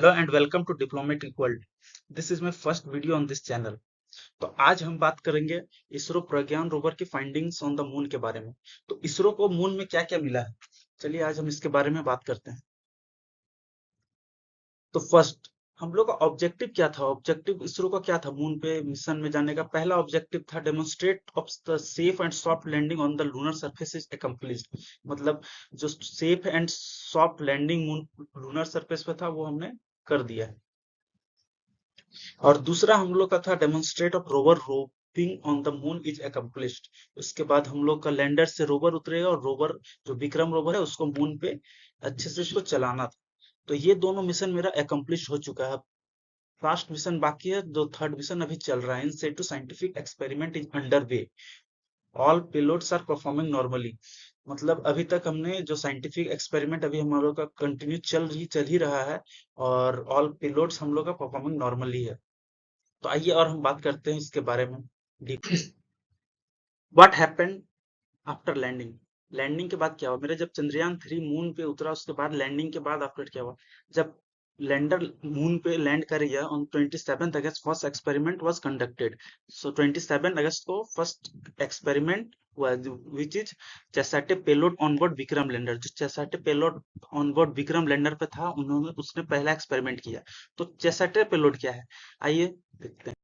Hello and welcome to diplomatic world. This is my first video on this channel. तो आज हम बात करेंगे इसरो प्रज्ञान रोवर की फाइंडिंग्स ऑन द मून के बारे में। तो इसरो को मून में क्या क्या मिला है, चलिए आज हम इसके बारे में बात करते हैं। तो फर्स्ट, हम लोग का ऑब्जेक्टिव क्या था? ऑब्जेक्टिव इसरो का क्या था मून पे मिशन में जाने का? पहला ऑब्जेक्टिव था demonstrate of the safe and soft landing on the lunar surface is accomplished. मतलब जो safe and soft landing moon lunar surface पे था वो हमने कर दिया है। और दूसरा हम लोग का था demonstrate of rover roving on the moon is accomplished. उसके बाद हम लोग का लैंडर से रोवर उतरेगा और रोवर जो विक्रम रोवर है उसको मून पे अच्छे से उसको चलाना था। तो ये दोनों मिशन मेरा अकम्प्लिश हो चुका है। लास्ट मिशन बाकी है, जो थर्ड मिशन अभी चल रहा है। In situ scientific experiment is under way, all payloads are performing normally. मतलब अभी तक हमने जो साइंटिफिक एक्सपेरिमेंट अभी हम लोग का कंटिन्यू चल ही रहा है और ऑल पेलोड्स हम लोग का परफॉर्मिंग नॉर्मली है। तो आइए और हम बात करते हैं इसके बारे में deep. What happened after landing? Landing के बाद क्या हुआ? मेरा जब चंद्रयान 3 मून पे उतरा उसके बाद लैंडिंग के बाद आफ्टर क्या हुआ? जब लैंडर मून पे लैंड कर गया on 27 August first experiment was conducted. So 27 अगस्त को फर्स्ट एक्सपेरिमेंट हुआ which is ChaSTE payload onboard Vikram lander. जो ChaSTE payload onboard Vikram lander पे था उन्होंने उसने पहला एक्सपेरिमेंट किया। तो चैसाटे पेलोड क्या है, आइए देखते हैं।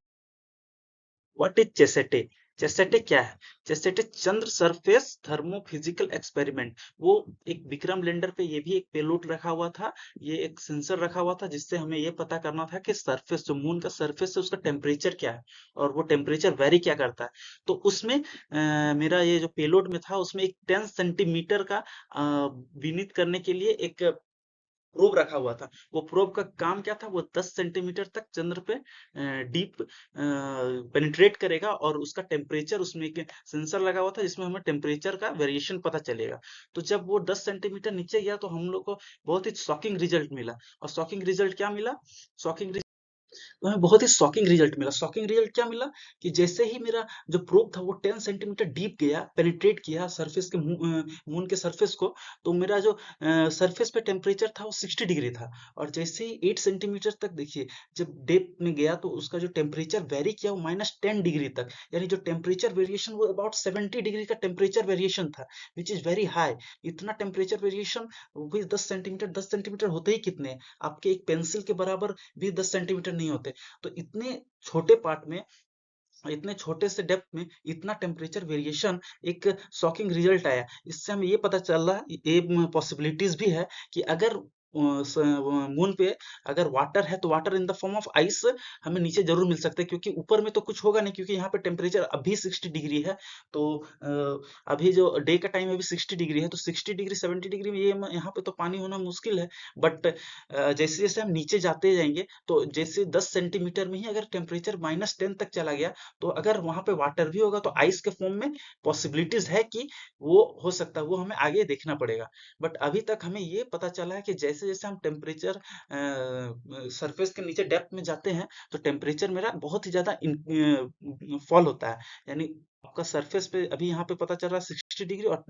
What is चेसेटे? चेसेटे क्या है? चेसेटे चंद्र सरफेस थर्मोफिजिकल एक्सपेरिमेंट। वो एक विक्रम लैंडर पे ये भी एक पेलोड रखा हुआ था, ये एक सेंसर रखा हुआ था जिससे हमें ये पता करना था कि सरफेस जो मून का सरफेस है उसका टेम्परेचर क्या है और वो टेम्परेचर वेरी क्या करता है। तो उसमें मेरा ये जो पेलोड में था उसमें एक 10 सेंटीमीटर का विनीत करने के लिए एक प्रोब रखा हुआ था। वो प्रोब का काम क्या था? वो 10 सेंटीमीटर तक चंद्र पे डीप पेनिट्रेट करेगा और उसका टेम्परेचर, उसमें एक सेंसर लगा हुआ था जिसमें हमें टेम्परेचर का वेरिएशन पता चलेगा। तो जब वो 10 सेंटीमीटर नीचे गया तो हम लोग को बहुत ही शॉकिंग रिजल्ट मिला। और शॉकिंग रिजल्ट क्या मिला? शॉकिंग तो हमें बहुत ही शॉकिंग रिजल्ट मिला। शॉकिंग रिजल्ट क्या मिला कि जैसे ही मेरा जो प्रोब था वो 10 सेंटीमीटर डीप गया, पेनिट्रेट किया सरफेस के मून के सरफेस को, तो मेरा जो सरफेस पे टेम्परेचर था वो 60 डिग्री था। और जैसे ही 8 सेंटीमीटर तक देखिए, जब डेप्थ में गया तो उसका जो टेम्परेचर वेरी किया वो -10 डिग्री तक, यानी जो टेम्परेचर वेरिएशन वो अबाउट 70 डिग्री का टेम्परेचर वेरिएशन था, विच इज वेरी हाई। इतना टेम्परेचर वेरिएशन भी 10 सेंटीमीटर होते ही कितने हैं? आपके एक पेंसिल के बराबर भी 10 सेंटीमीटर नहीं होते। तो इतने छोटे पार्ट में, इतने छोटे से डेप्थ में इतना टेम्परेचर वेरिएशन, एक शॉकिंग रिजल्ट आया। इससे हमें ये पता चल रहा, ये पॉसिबिलिटीज भी है कि अगर मून पे अगर वाटर है तो water in the form of ice हमें नीचे जरूर मिल सकता है, क्योंकि ऊपर में तो कुछ होगा नहीं, क्योंकि यहाँ पे टेम्परेचर अभी 60 डिग्री है। तो अभी जो डे का टाइम अभी 60 डिग्री है, तो 60 डिग्री 70 डिग्री में ये यहाँ पे तो पानी होना मुश्किल है। बट जैसे जैसे हम नीचे जाते जाएंगे तो जैसे 10 सेंटीमीटर में ही अगर टेम्परेचर -10 तक चला गया, तो अगर वहां पे वाटर भी होगा तो आइस के फॉर्म में पॉसिबिलिटीज है कि वो हो सकता है। वो हमें आगे देखना पड़ेगा। बट अभी तक हमें ये पता चला है कि जैसे जैसे हम टेम्परेचर सरफेस के नीचे डेप्थ में जाते हैं तो टेम्परेचर मेरा बहुत ही ज्यादा फॉल होता है। यानी आपका सरफेस पे अभी यहाँ पे पता चल रहा है 60 डिग्री और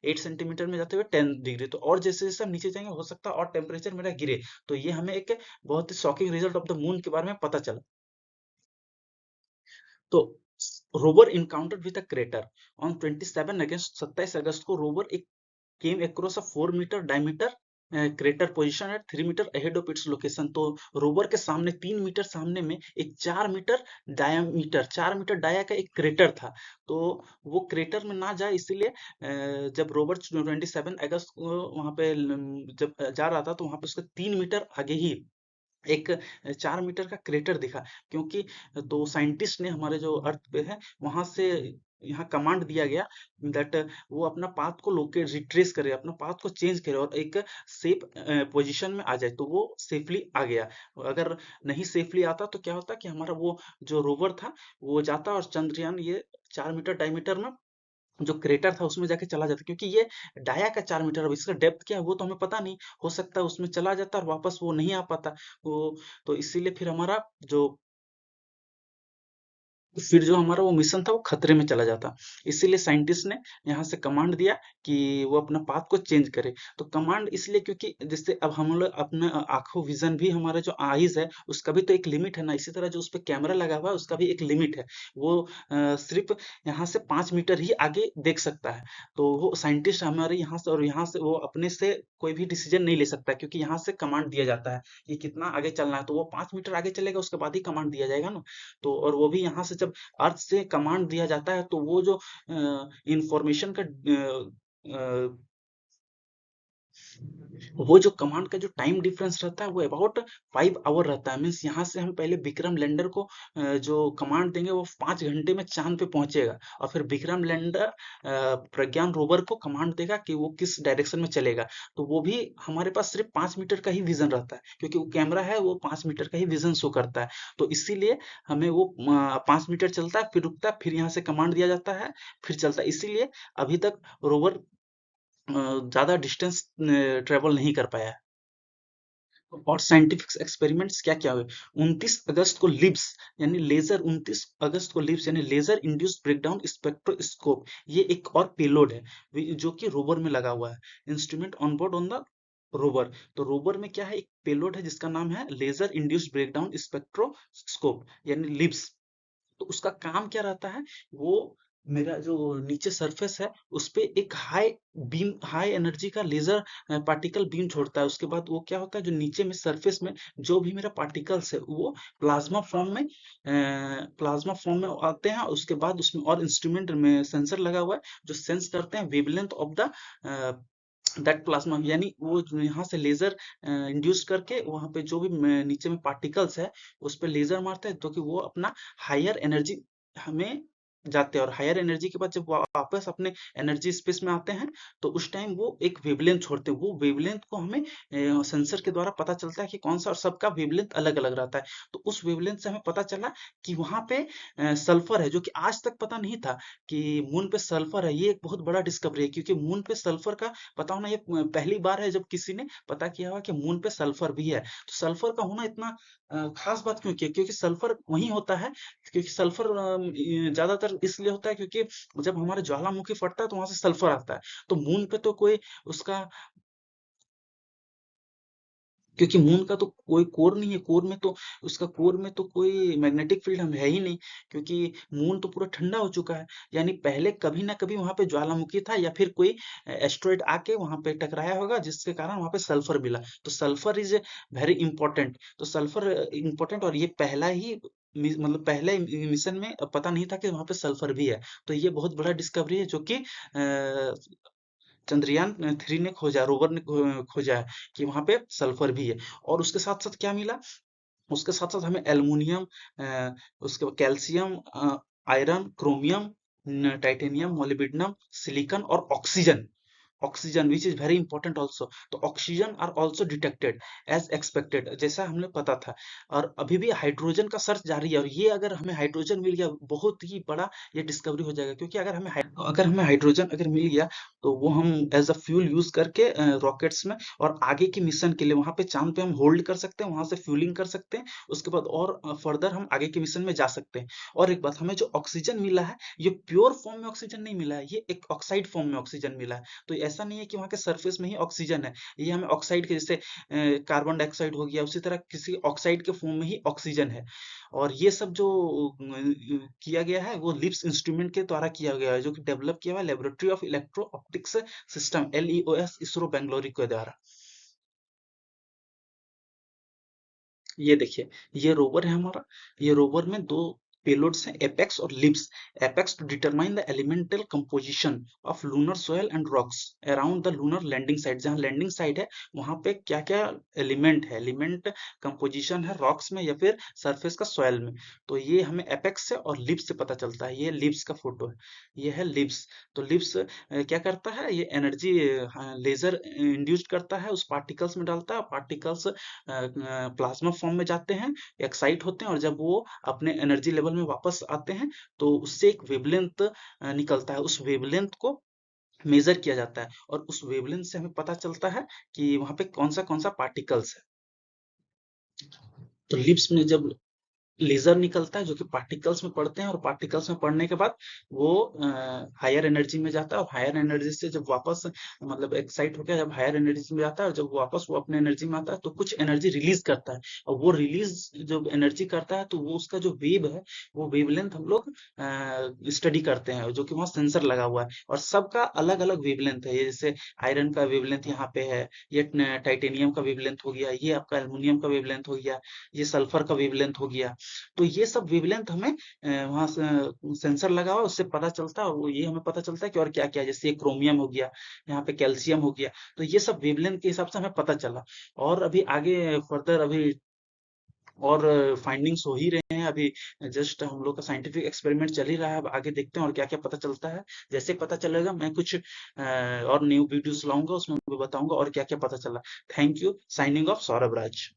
8 सेंटीमीटर में जाते हुए 10 डिग्री। तो और जैसे जैसे हम नीचे जाएंगे हो सकता है और टेम्परेचर मेरा गिरे। तो ये हमें एक बहुत ही shocking result of the moon के बारे में पता चला। तो rover encountered with a crater on 27 August, 27 अगस्त को रोवर एक came across a 4 meter diameter crater position at 3 meter ahead of its location। तो रोवर के सामने 3 मीटर सामने में एक 4 मीटर डायामीटर, 4 मीटर डाया का एक क्रेटर था। तो वो क्रेटर में ना जाए इसीलिए जब रोवर 27 अगस्त को वहां पे जब जा रहा था तो वहां पे उसके 3 मीटर आगे ही एक 4 मीटर का क्रेटर दिखा। क्योंकि तो साइंटिस्ट ने, हमारे जो अर्थ पे है वहां से यहाँ कमांड दिया गया दैट वो अपना पाथ को लोकेट रिट्रेस करे, अपना पाथ को चेंज करे और एक सेफ पोजीशन में आ जाए। तो वो सेफली आ गया। अगर नहीं सेफली आता तो क्या होता कि हमारा वो जो रोवर था वो जाता और चंद्रयान ये 4 मीटर डायमीटर में जो क्रेटर था उसमें जाके चला जाता। क्योंकि ये डाया का 4 मीटर, अब इसका डेप्थ क्या है वो तो हमें पता नहीं। हो सकता है उसमें चला जाता और वापस वो नहीं आ पाता वो। तो इसीलिए फिर हमारा जो तो फिर जो हमारा वो मिशन था वो खतरे में चला जाता। इसीलिए साइंटिस्ट ने यहाँ से कमांड दिया कि वो अपना पाथ को चेंज करे। तो कमांड इसलिए क्योंकि जैसे अब हम लोग अपना आंखों विजन भी, हमारा जो आईज है उसका भी तो एक लिमिट है ना, इसी तरह जो उस पे कैमरा लगा हुआ है उसका भी एक लिमिट है। वो सिर्फ यहाँ से 5 मीटर ही आगे देख सकता है। तो वो साइंटिस्ट हमारे यहाँ से और यहाँ से वो अपने से कोई भी डिसीजन नहीं ले सकता, क्योंकि यहाँ से कमांड दिया जाता है कि कितना आगे चलना है। तो वो 5 मीटर आगे चलेगा, उसके बाद ही कमांड दिया जाएगा ना। तो और वो भी यहाँ से जब अर्थ से कमांड दिया जाता है, तो वो जो इंफॉर्मेशन का वो जो कमांड का जो टाइम डिफरेंस रहता है वो अबाउट 5 आवर रहता है। मीन्स यहाँ से हम पहले विक्रम लैंडर को जो कमांड देंगे वो 5 घंटे में चांद पे पहुंचेगा, और फिर विक्रम लैंडर प्रज्ञान रोवर को कमांड देगा कि वो किस डायरेक्शन में चलेगा। तो वो भी हमारे पास सिर्फ 5 मीटर का ही विजन रहता है, क्योंकि वो कैमरा है वो 5 मीटर का ही विजन शो करता है। तो इसीलिए हमें वो 5 मीटर चलता है, फिर रुकता है, फिर यहाँ से कमांड दिया जाता है, फिर चलता है। इसीलिए अभी तक रोवर ज़्यादा डिस्टेंस ट्रेवल नहीं कर पाया है। और साइंटिफिक एक्सपेरिमेंट्स क्या-क्या हुए? 29 अगस्त को लिब्स यानी लेज़र 29 अगस्त को लिब्स यानी लेज़र इंड्यूस्ड ब्रेकडाउन स्पेक्ट्रोस्कोप, ये एक और पेलोड है जो कि रोवर में लगा हुआ है। Instrument on board on the rover. तो रोवर में क्या है, एक पेलोड है जिसका नाम है लेज़र इंड्यूस्ड ब्रेकडाउन स्पेक्ट्रोस्कोप यानी लिब्स। तो उसका काम क्या रहता है, वो मेरा जो नीचे सरफेस है उस पे एक हाई एनर्जी का लेजर पार्टिकल बीम छोड़ता है। उसके बाद वो क्या होता है, जो नीचे में सरफेस में जो भी मेरा पार्टिकल्स है वो प्लाज्मा फॉर्म में आते हैं। उसके बाद उसमें और इंस्ट्रूमेंट में सेंसर लगा हुआ है जो सेंस करते हैं wavelength of the that plasma, यानी वो यहाँ से लेजर इंड्यूस करके वहां पे जो भी नीचे में पार्टिकल्स है उस पे लेजर मारते हैं, तो कि वो अपना हायर एनर्जी हमें जाते हैं। और हायर एनर्जी के बाद जब वापस अपने एनर्जी स्पेस में आते हैं, तो उस टाइम वो एक वेवलेंथ छोड़ते हैं। वो वेवलेंथ को हमें सेंसर के द्वारा पता चलता है कि कौन सा, और सबका वेवलेंथ अलग अलग रहता है। तो उस वेवलेंथ से हमें पता चला कि वहां पे सल्फर है, जो कि आज तक पता नहीं था कि मून पे सल्फर है। ये एक बहुत बड़ा डिस्कवरी है, क्योंकि मून पे सल्फर का पता होना ये पहली बार है जब किसी ने पता किया हुआ कि मून पे सल्फर भी है। तो सल्फर का होना इतना खास बात क्यों किया, क्योंकि सल्फर वहीं होता है। क्योंकि सल्फर ज्यादातर इसलिए होता है क्योंकि जब हमारे ज्वालामुखी फटता है तो वहां से सल्फर आता है। तो मून पे तो कोई उसका, क्योंकि मून का तो कोई कोर नहीं है, कोर में तो उसका कोर में तो कोई मैग्नेटिक फील्ड हम है ही नहीं, क्योंकि मून तो पूरा ठंडा हो चुका है। यानी पहले कभी ना कभी वहां पे ज्वालामुखी था, या फिर कोई एस्ट्रॉइड आके वहां पे टकराया होगा जिसके कारण वहां पे सल्फर मिला। तो सल्फर इज वेरी इंपॉर्टेंट। तो सल्फर इंपॉर्टेंट, और ये पहला ही मतलब पहले मिशन में पता नहीं था कि वहां पे सल्फर भी है। तो ये बहुत बड़ा डिस्कवरी है जो कि चंद्रयान 3 ने खोजा, रोवर ने खोजा है कि वहां पे सल्फर भी है। और उसके साथ साथ क्या मिला, उसके साथ साथ हमें एल्युमिनियम, उसके बाद calcium, iron, chromium, titanium, molybdenum, silicon और oxygen. Oxygen which is very important also. तो oxygen are also detected as expected, जैसा हमने पता था। और अभी भी हाइड्रोजन का सर्च जारी है, और ये अगर हमें हाइड्रोजन मिल गया बहुत ही बड़ा ये डिस्कवरी हो जाएगा। क्योंकि अगर हमें हाइड्रोजन अगर मिल गया, तो वो हम एज अ फ्यूल यूज करके रॉकेट्स में और आगे की मिशन के लिए वहां पे चांद पे हम होल्ड कर सकते हैं, वहां से फ्यूलिंग कर सकते हैं। उसके बाद और फर्दर हम आगे के मिशन में जा सकते हैं। और एक बात, हमें जो ऑक्सीजन मिला है ये प्योर फॉर्म में ऑक्सीजन नहीं मिला है, ये एक ऑक्साइड फॉर्म में ऑक्सीजन मिला है। तो ऐसा नहीं है कि वहाँ के सरफेस में ही ऑक्सीजन है। ये हमें ऑक्साइड के जैसे कार्बन डाइऑक्साइड हो गया, उसी तरह किसी ऑक्साइड के फॉर्म में ही ऑक्सीजन है। और ये सब जो किया गया है वो लिप्स इंस्ट्रूमेंट के द्वारा किया गया है, जो कि डेवलप किया हुआ है laboratory of electro optics system, LEOS, ISRO Bengaluru के द्वारा। ये देखिए, ये रोवर है हमारा। ये रोवर में दो पेलोड्स हैं, एपेक्स और LIBS. APXS to determine the elemental composition of lunar soil and rocks around the lunar landing site. जहाँ लैंडिंग साइट है वहां पे क्या क्या एलिमेंट है, एलिमेंट कंपोजिशन है रॉक्स में या फिर सरफेस का सॉयल में। तो ये हमें एपेक्स से और लिप्स से पता चलता है। ये लिप्स का फोटो है, ये है लिप्स। तो लिप्स क्या करता है, ये एनर्जी लेजर इंड्यूस्ड करता है, उस पार्टिकल्स में डालता है। पार्टिकल्स प्लाज्मा फॉर्म में जाते हैं, एक्साइट होते हैं, और जब वो अपने एनर्जी लेवल में वापस आते हैं तो उससे एक वेवलेंथ निकलता है। उस वेवलेंथ को मेजर किया जाता है, और उस वेवलेंथ से हमें पता चलता है कि वहां पे कौन सा पार्टिकल्स है। तो लिप्स में जब लेजर निकलता है जो कि पार्टिकल्स में पड़ते हैं, और पार्टिकल्स में पड़ने के बाद वो हायर एनर्जी में जाता है, और हायर एनर्जी से जब वापस मतलब एक्साइट होकर जब हायर एनर्जी में जाता है, और जब वापस वो अपने एनर्जी में आता है तो कुछ एनर्जी रिलीज करता है। और वो रिलीज जब एनर्जी करता है तो वो उसका जो वेव है, वो वेवलेंथ हम लोग स्टडी करते हैं, जो कि वहाँ सेंसर लगा हुआ है, और सबका अलग अलग वेवलेंथ है। ये जैसे आयरन का वेवलेंथ यहाँ पे है, ये टाइटेनियम का वेवलेंथ हो गया, ये आपका एल्युमिनियम का वेवलेंथ हो गया, ये सल्फर का वेवलेंथ हो गया। तो ये सब वेवलेंथ हमें वहाँ सेंसर लगा हुआ है, उससे पता चलता है, और वो ये हमें पता चलता है कि और क्या क्या है, जैसे ये क्रोमियम हो गया, यहाँ पे कैल्शियम हो गया। तो ये सब वेवलेंथ के हिसाब से हमें पता चला। और अभी आगे फर्दर अभी और फाइंडिंग्स हो ही रहे हैं अभी। जस्ट हम लोग का साइंटिफिक एक्सपेरिमेंट चल ही रहा है, अब आगे देखते हैं और क्या क्या पता चलता है। जैसे पता चलेगा मैं कुछ और न्यू वीडियोस लाऊंगा, उसमें मैं बताऊंगा और क्या क्या पता चला। Thank you. Signing off, Saurabh Raj.